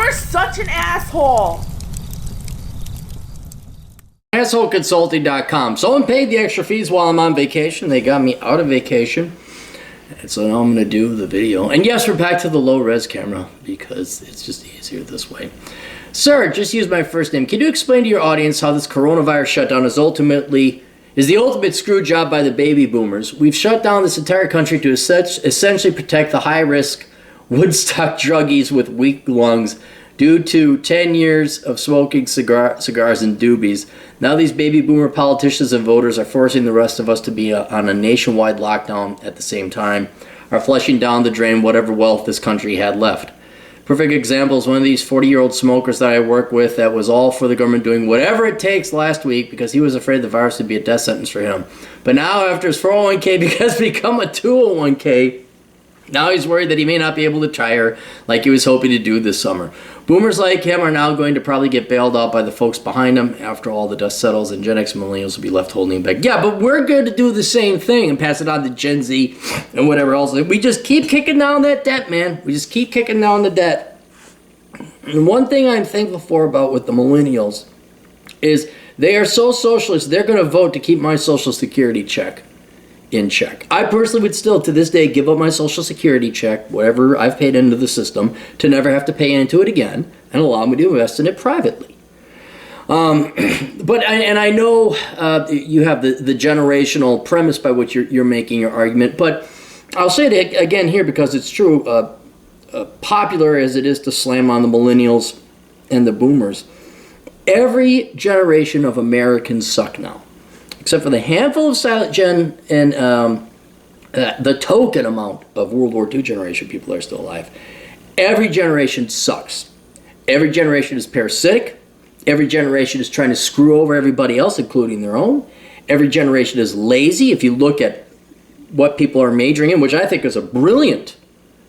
You're such an asshole. AssholeConsulting.com. Someone paid the extra fees while I'm on vacation. They got me out of vacation. And so now I'm going to do the video. And yes, we're back to the low-res camera because it's just easier this way. Sir, just use my first name. Can you explain to your audience how this coronavirus shutdown is the ultimate screw job by the baby boomers? We've shut down this entire country to essentially protect the high-risk Woodstock druggies with weak lungs due to 10 years of smoking cigars and doobies. Now these baby boomer politicians and voters are forcing the rest of us to be on a nationwide lockdown at the same time, are flushing down the drain whatever wealth this country had left. Perfect example is one of these 40-year-old smokers that I work with that was all for the government doing whatever it takes last week because he was afraid the virus would be a death sentence for him. But now after his 401k has become a 201k, now he's worried that he may not be able to retire like he was hoping to do this summer. Boomers like him are now going to probably get bailed out by the folks behind him after all the dust settles, and Gen X millennials will be left holding him back. Yeah, but we're going to do the same thing and pass it on to Gen Z and whatever else. We just keep kicking down that debt, man. We just keep kicking down the debt. And one thing I'm thankful for about with the millennials is they are so socialist, they're going to vote to keep my Social Security check in check. I personally would still, to this day, give up my Social Security check, whatever I've paid into the system, to never have to pay into it again, and allow me to invest in it privately. But I know you have the generational premise by which you're making your argument, but I'll say it again here because it's true. Popular as it is to slam on the millennials and the boomers, every generation of Americans suck now. Except for the handful of silent gen and the token amount of World War II generation people are still alive. Every generation sucks. Every generation is parasitic. Every generation is trying to screw over everybody else, including their own. Every generation is lazy. If you look at what people are majoring in, which I think is a brilliant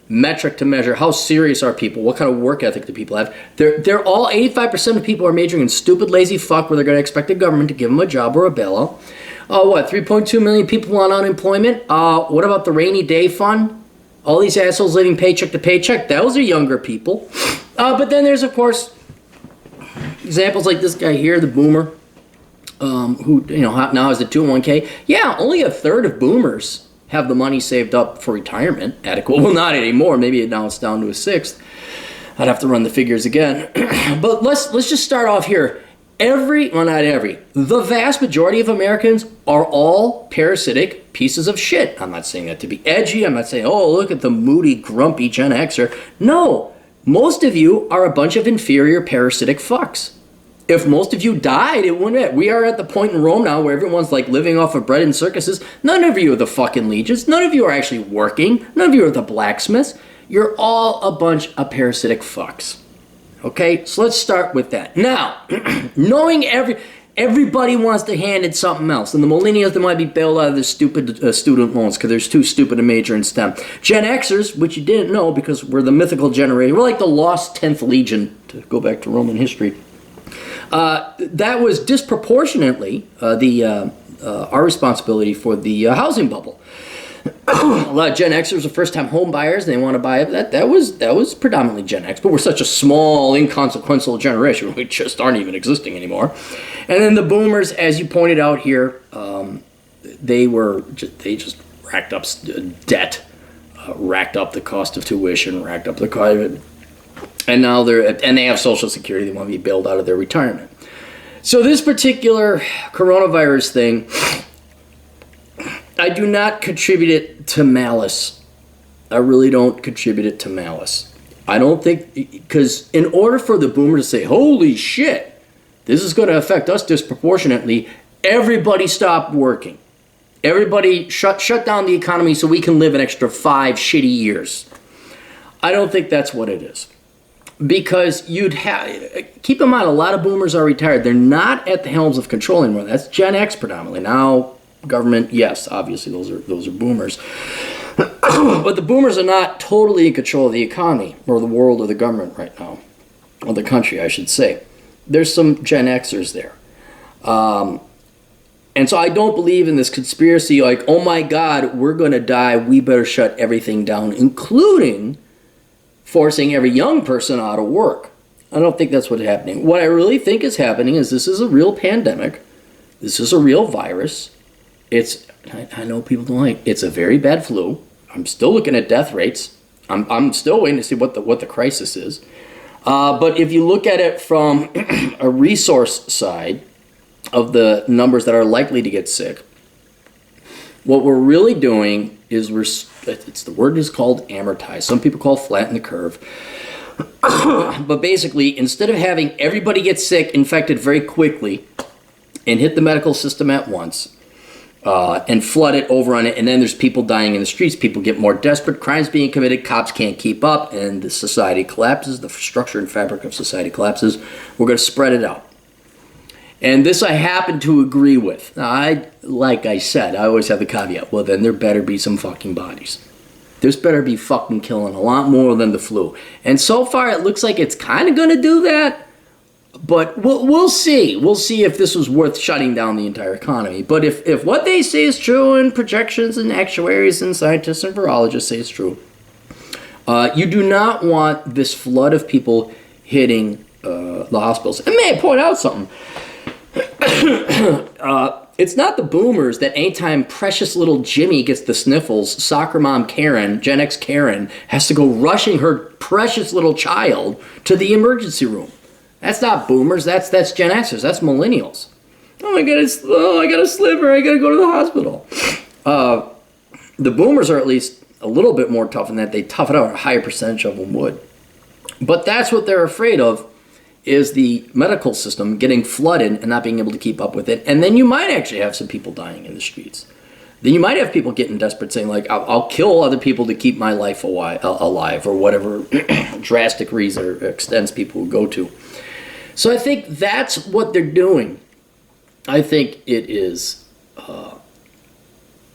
metric to measure how serious are people, what kind of work ethic do people have. They're all 85% of people are majoring in stupid, lazy fuck where they're going to expect the government to give them a job or a bailout. 3.2 million people on unemployment? What about the rainy day fund? All these assholes living paycheck to paycheck, those are younger people. But then there's, of course, examples like this guy here, the boomer, who now has a 201k. Yeah, only a third of boomers have the money saved up for retirement adequate. Well, not anymore. Maybe now it's down to a sixth. I'd have to run the figures again. But let's just start off here. The vast majority of Americans are all parasitic pieces of shit. I'm not saying that to be edgy. I'm not saying, oh, look at the moody, grumpy Gen Xer. No, most of you are a bunch of inferior parasitic fucks. If most of you died, it wouldn't. We are at the point in Rome now where everyone's like living off of bread and circuses. None of you are the fucking legions. None of you are actually working. None of you are the blacksmiths. You're all a bunch of parasitic fucks. Okay, so let's start with that. Now, knowing everybody wants to hand in something else, and the millennials, they might be bailed out of their stupid student loans because they're too stupid to major in STEM. Gen Xers, which you didn't know because we're the mythical generation, we're like the lost 10th legion, to go back to Roman history. That was disproportionately our responsibility for the housing bubble. A lot of Gen Xers are first-time home buyers, and they want to buy it. That was predominantly Gen X, but we're such a small, inconsequential generation. We just aren't even existing anymore. And then the boomers, as you pointed out here, they just racked up debt, racked up the cost of tuition, racked up the cost. And now they have Social Security. They want to be bailed out of their retirement. So this particular coronavirus thing, I do not contribute it to malice. I really don't contribute it to malice. I don't think, because in order for the boomer to say, holy shit, this is going to affect us disproportionately, everybody stopped working. Everybody shut down the economy so we can live an extra 5 shitty years. I don't think that's what it is. Because keep in mind, a lot of boomers are retired. They're not at the helms of control anymore. That's Gen X predominantly. Now, government, yes, obviously those are boomers. But the boomers are not totally in control of the economy or the world or the government right now. Or the country, I should say. There's some Gen Xers there. And so I don't believe in this conspiracy like, oh my God, we're going to die. We better shut everything down, including forcing every young person out of work. I don't think that's what's happening. What I really think is happening is this is a real pandemic. This is a real virus. I know people don't like it. It's a very bad flu. I'm still looking at death rates. I'm still waiting to see what the crisis is. But if you look at it from a resource side of the numbers that are likely to get sick, what we're really doing is the word is called amortize. Some people call it flatten the curve. But basically, instead of having everybody get sick, infected very quickly, and hit the medical system at once, and flood it over on it, and then there's people dying in the streets, people get more desperate, crimes being committed, cops can't keep up, and the society collapses, the structure and fabric of society collapses, we're going to spread it out. And this I happen to agree with. Now, like I said, I always have the caveat, well then there better be some fucking bodies. This better be fucking killing a lot more than the flu. And so far it looks like it's kind of going to do that, but we'll see. We'll see if this was worth shutting down the entire economy. But if what they say is true, and projections and actuaries and scientists and virologists say it's true, you do not want this flood of people hitting the hospitals. And may I point out something? It's not the boomers that anytime precious little Jimmy gets the sniffles, soccer mom Karen, Gen X Karen, has to go rushing her precious little child to the emergency room. That's not boomers, that's Gen Xers, that's millennials. Oh, I got a sliver, I got to go to the hospital. The boomers are at least a little bit more tough in that they tough it out, a higher percentage of them would. But that's what they're afraid of, is the medical system getting flooded and not being able to keep up with it. And then you might actually have some people dying in the streets. Then you might have people getting desperate saying, like, I'll kill other people to keep my life alive, or whatever drastic reason or extents people will go to. So I think that's what they're doing. I think it is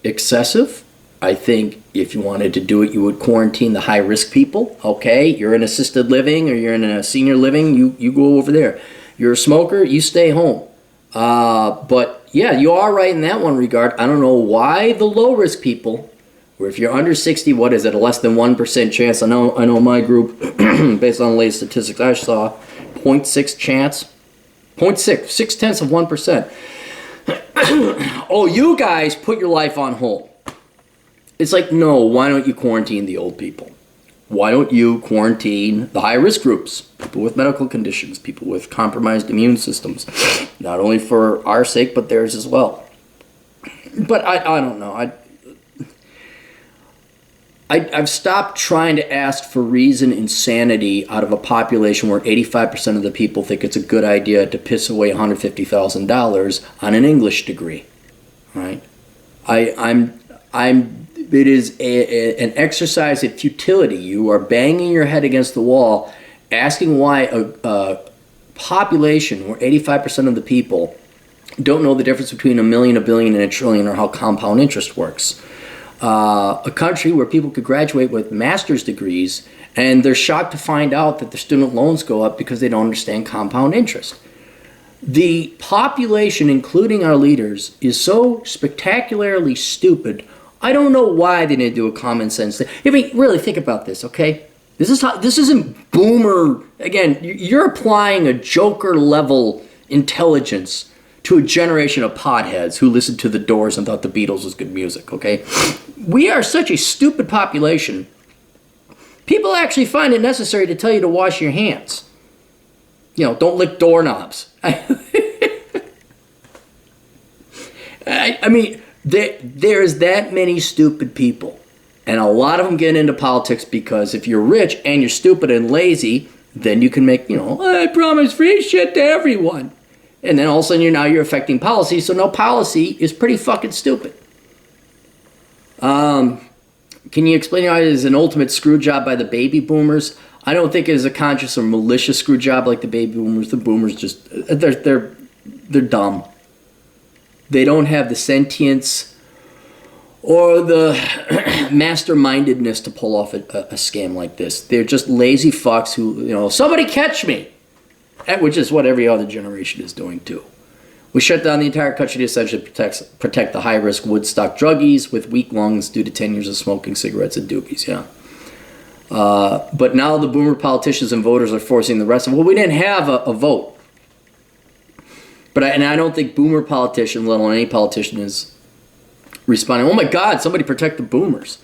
excessive. I think if you wanted to do it, you would quarantine the high-risk people. Okay, you're in assisted living or you're in a senior living, you go over there. You're a smoker, you stay home. But yeah, you are right in that one regard. I don't know why the low-risk people, where if you're under 60, what is it, a less than 1% chance? I know my group, based on the latest statistics I saw, 0.6 chance. 0.6, 0.6%. Oh, you guys put your life on hold. It's like, no, why don't you quarantine the old people? Why don't you quarantine the high-risk groups? People with medical conditions, people with compromised immune systems. Not only for our sake, but theirs as well. But I don't know. I've stopped trying to ask for reason and sanity out of a population where 85% of the people think it's a good idea to piss away $150,000 on an English degree. Right? It is an exercise in futility. You are banging your head against the wall, asking why a population where 85% of the people don't know the difference between a million, a billion, and a trillion, or how compound interest works. A country where people could graduate with master's degrees, and they're shocked to find out that their student loans go up because they don't understand compound interest. The population, including our leaders, is so spectacularly stupid. I don't know why they didn't do a common sense thing. I mean, really think about this, okay? This isn't boomer. Again, you're applying a Joker level intelligence to a generation of potheads who listened to the Doors and thought the Beatles was good music, okay? We are such a stupid population. People actually find it necessary to tell you to wash your hands. You know, don't lick doorknobs. I mean, there's that many stupid people. And a lot of them get into politics because if you're rich and you're stupid and lazy, then you can make, I promise free shit to everyone. And then all of a sudden you're affecting policy, so no policy is pretty fucking stupid. Can you explain how it is an ultimate screw job by the baby boomers? I don't think it is a conscious or malicious screw job like the baby boomers. The boomers just, they're dumb. They don't have the sentience or the mastermindedness to pull off a scam like this. They're just lazy fucks who, somebody catch me. Which is what every other generation is doing too. We shut down the entire country to essentially protect the high-risk Woodstock druggies with weak lungs due to 10 years of smoking cigarettes and doobies, yeah. But now the boomer politicians and voters are forcing the rest of them. Well, we didn't have a vote. But I don't think boomer politician, let alone any politician, is responding, oh my God, somebody protect the boomers.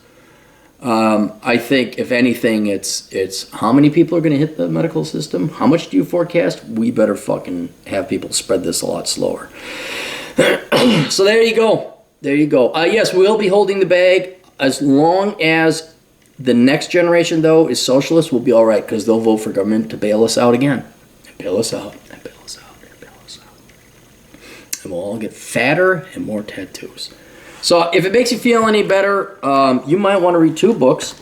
I think, if anything, it's how many people are going to hit the medical system? How much do you forecast? We better fucking have people spread this a lot slower. So there you go. There you go. Yes, we'll be holding the bag as long as the next generation, though, is socialist. We'll be all right because they'll vote for government to bail us out again. And bail us out. And bail us out. And bail us out. And we'll all get fatter and more tattoos. So if it makes you feel any better, you might want to read 2 books.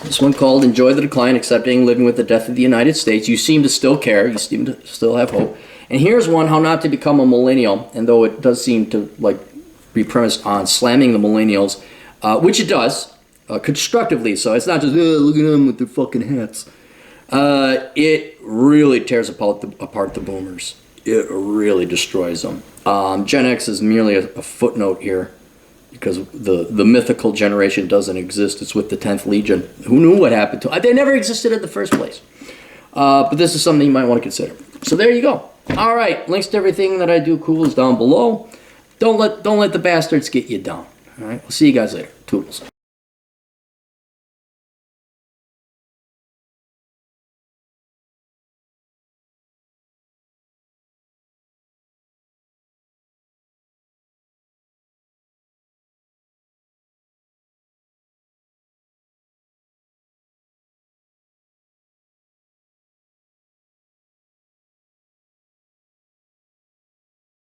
This one called Enjoy the Decline, Accepting Living with the Death of the United States. You seem to still care. You seem to still have hope. And here's one, How Not to Become a Millennial. And though it does seem to be premised on slamming the millennials, which it does, constructively. So it's not just, look at them with their fucking hats. It really tears apart the boomers. It really destroys them. Gen X is merely a footnote here because the mythical generation doesn't exist. It's with the 10th Legion. Who knew what happened to them? They never existed in the first place. But this is something you might want to consider. So there you go. All right, links to everything that I do cool is down below. Don't let the bastards get you down. All right, we'll see you guys later. Toodles.